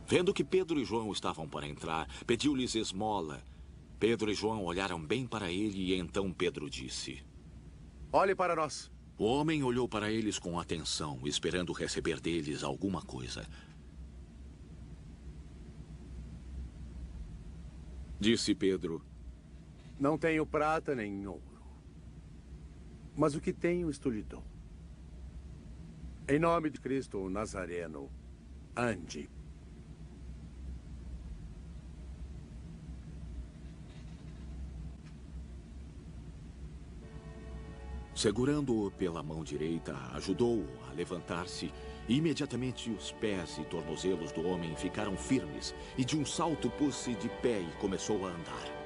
Vendo que Pedro e João estavam para entrar, pediu-lhes esmola. Pedro e João olharam bem para ele e então Pedro disse: Olhe para nós. O homem olhou para eles com atenção, esperando receber deles alguma coisa. Disse Pedro: Não tenho prata nem ouro, mas o que tenho isto lhe dou. Em nome de Cristo o Nazareno, ande. Segurando-o pela mão direita, ajudou-o a levantar-se. E imediatamente os pés e tornozelos do homem ficaram firmes. E de um salto pôs-se de pé e começou a andar.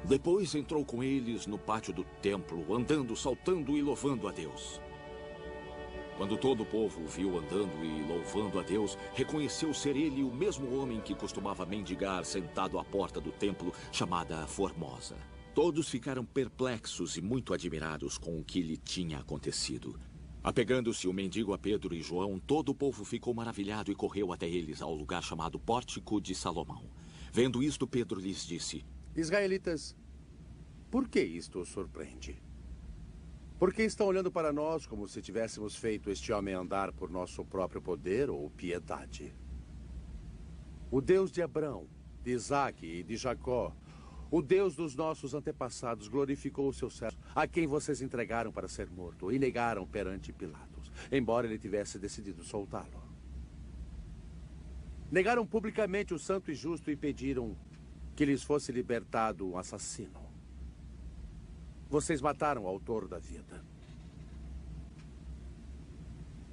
Depois entrou com eles no pátio do templo, andando, saltando e louvando a Deus. Quando todo o povo o viu andando e louvando a Deus, reconheceu ser ele o mesmo homem que costumava mendigar sentado à porta do templo, chamada Formosa. Todos ficaram perplexos e muito admirados com o que lhe tinha acontecido. Apegando-se o mendigo a Pedro e João, todo o povo ficou maravilhado e correu até eles ao lugar chamado Pórtico de Salomão. Vendo isto, Pedro lhes disse: Israelitas, por que isto os surpreende? Porque estão olhando para nós como se tivéssemos feito este homem andar por nosso próprio poder ou piedade. O Deus de Abraão, de Isaque e de Jacó, o Deus dos nossos antepassados, glorificou o seu servo, a quem vocês entregaram para ser morto e negaram perante Pilatos, embora ele tivesse decidido soltá-lo. Negaram publicamente o santo e justo e pediram que lhes fosse libertado um assassino. Vocês mataram o autor da vida.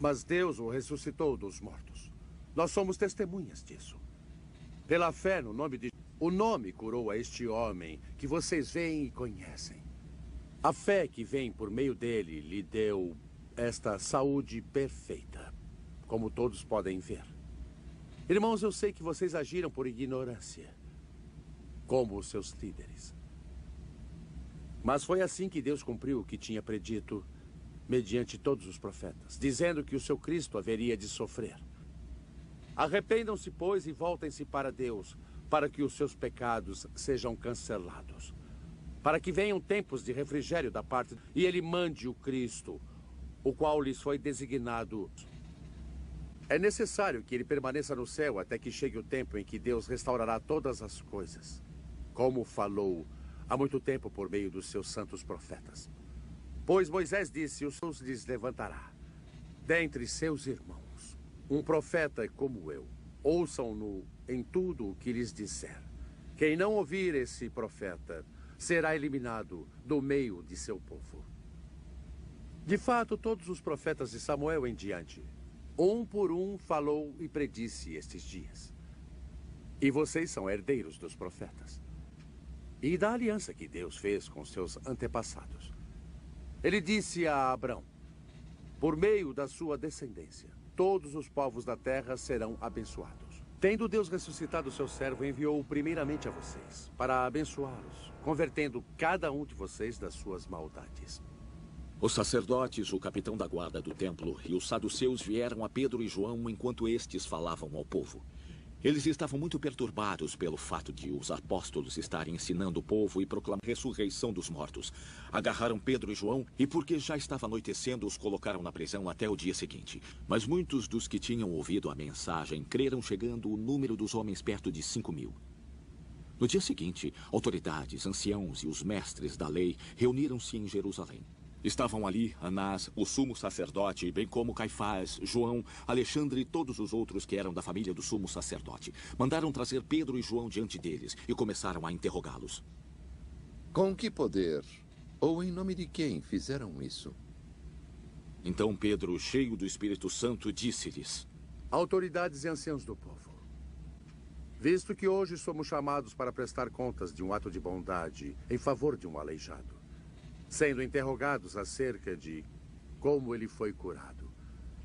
Mas Deus o ressuscitou dos mortos. Nós somos testemunhas disso. Pela fé no nome de... O nome curou a este homem que vocês veem e conhecem. A fé que vem por meio dele lhe deu esta saúde perfeita, como todos podem ver. Irmãos, eu sei que vocês agiram por ignorância, como os seus líderes. Mas foi assim que Deus cumpriu o que tinha predito mediante todos os profetas, dizendo que o seu Cristo haveria de sofrer. Arrependam-se, pois, e voltem-se para Deus, para que os seus pecados sejam cancelados, para que venham tempos de refrigério da parte e ele mande o Cristo, o qual lhes foi designado. É necessário que ele permaneça no céu até que chegue o tempo em que Deus restaurará todas as coisas, como falou há muito tempo por meio dos seus santos profetas. Pois Moisés disse: o Senhor lhes levantará dentre seus irmãos um profeta como eu. Ouçam-no em tudo o que lhes disser. Quem não ouvir esse profeta será eliminado do meio de seu povo. De fato, todos os profetas de Samuel em diante, um por um, falou e predisse estes dias. E vocês são herdeiros dos profetas e da aliança que Deus fez com seus antepassados. Ele disse a Abrão: por meio da sua descendência, todos os povos da terra serão abençoados. Tendo Deus ressuscitado o seu servo, enviou-o primeiramente a vocês, para abençoá-los, convertendo cada um de vocês das suas maldades. Os sacerdotes, o capitão da guarda do templo e os saduceus vieram a Pedro e João enquanto estes falavam ao povo. Eles estavam muito perturbados pelo fato de os apóstolos estarem ensinando o povo e proclamando a ressurreição dos mortos. Agarraram Pedro e João e, porque já estava anoitecendo, os colocaram na prisão até o dia seguinte. Mas muitos dos que tinham ouvido a mensagem creram, chegando o número dos homens perto de 5.000. No dia seguinte, autoridades, anciãos e os mestres da lei reuniram-se em Jerusalém. Estavam ali Anás, o sumo sacerdote, bem como Caifás, João, Alexandre e todos os outros que eram da família do sumo sacerdote. Mandaram trazer Pedro e João diante deles e começaram a interrogá-los. Com que poder, ou em nome de quem fizeram isso? Então Pedro, cheio do Espírito Santo, disse-lhes: autoridades e anciãos do povo, visto que hoje somos chamados para prestar contas de um ato de bondade em favor de um aleijado, sendo interrogados acerca de como ele foi curado,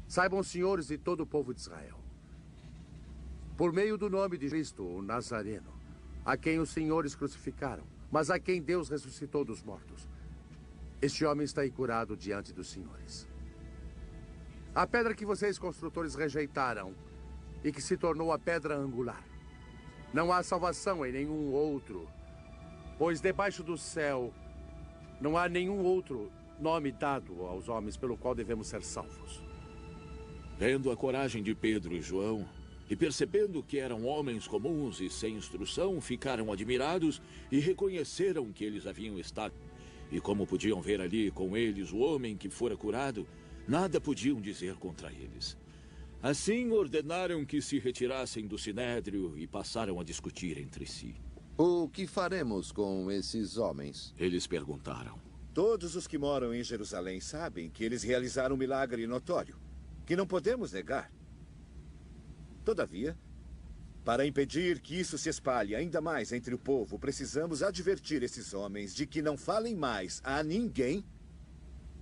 saibam os senhores e todo o povo de Israel, por meio do nome de Cristo, o Nazareno, a quem os senhores crucificaram, mas a quem Deus ressuscitou dos mortos, Este homem está aí curado diante dos senhores. A pedra que vocês, construtores, rejeitaram e que se tornou a pedra angular. Não há salvação em nenhum outro, pois debaixo do céu não há nenhum outro nome dado aos homens pelo qual devemos ser salvos. Vendo a coragem de Pedro e João, e percebendo que eram homens comuns e sem instrução, ficaram admirados e reconheceram que eles haviam estado. E como podiam ver ali com eles o homem que fora curado, nada podiam dizer contra eles. Assim ordenaram que se retirassem do sinédrio e passaram a discutir entre si. O que faremos com esses homens? Eles perguntaram. Todos os que moram em Jerusalém sabem que eles realizaram um milagre notório, que não podemos negar. Todavia, para impedir que isso se espalhe ainda mais entre o povo, precisamos advertir esses homens de que não falem mais a ninguém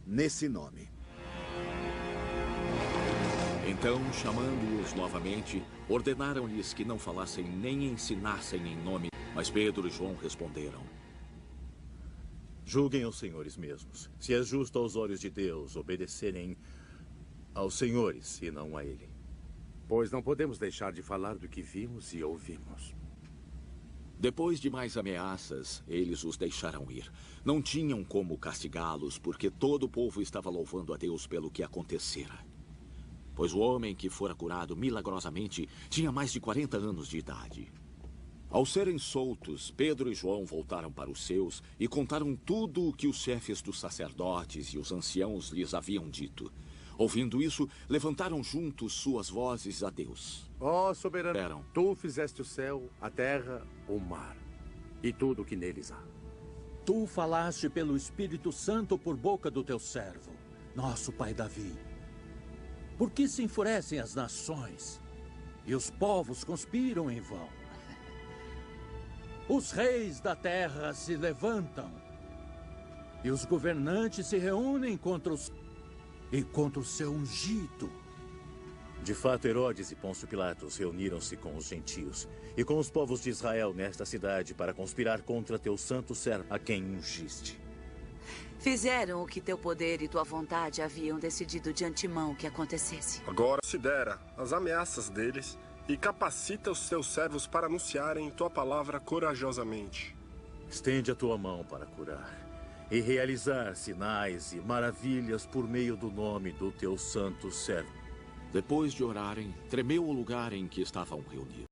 nesse nome. Então, chamando-os novamente, ordenaram-lhes que não falassem nem ensinassem em nome. Mas Pedro e João responderam. Julguem os senhores mesmos. Se é justo aos olhos de Deus obedecerem aos senhores e não a ele. Pois não podemos deixar de falar do que vimos e ouvimos. Depois de mais ameaças, eles os deixaram ir. Não tinham como castigá-los, porque todo o povo estava louvando a Deus pelo que acontecera. Pois o homem que fora curado milagrosamente tinha mais de 40 anos de idade. Ao serem soltos, Pedro e João voltaram para os seus e contaram tudo o que os chefes dos sacerdotes e os anciãos lhes haviam dito. Ouvindo isso, levantaram juntos suas vozes a Deus. Ó soberano, tu fizeste o céu, a terra, o mar e tudo o que neles há. Tu falaste pelo Espírito Santo por boca do teu servo, nosso pai Davi. Por que se enfurecem as nações e os povos conspiram em vão? Os reis da terra se levantam e os governantes se reúnem contra o seu ungido. De fato, Herodes e Pôncio Pilatos reuniram-se com os gentios e com os povos de Israel nesta cidade para conspirar contra teu santo servo, a quem ungiste. Fizeram o que teu poder e tua vontade haviam decidido de antemão que acontecesse. Agora considera as ameaças deles e capacita os teus servos para anunciarem tua palavra corajosamente. Estende a tua mão para curar e realizar sinais e maravilhas por meio do nome do teu santo servo. Depois de orarem, tremeu o lugar em que estavam reunidos.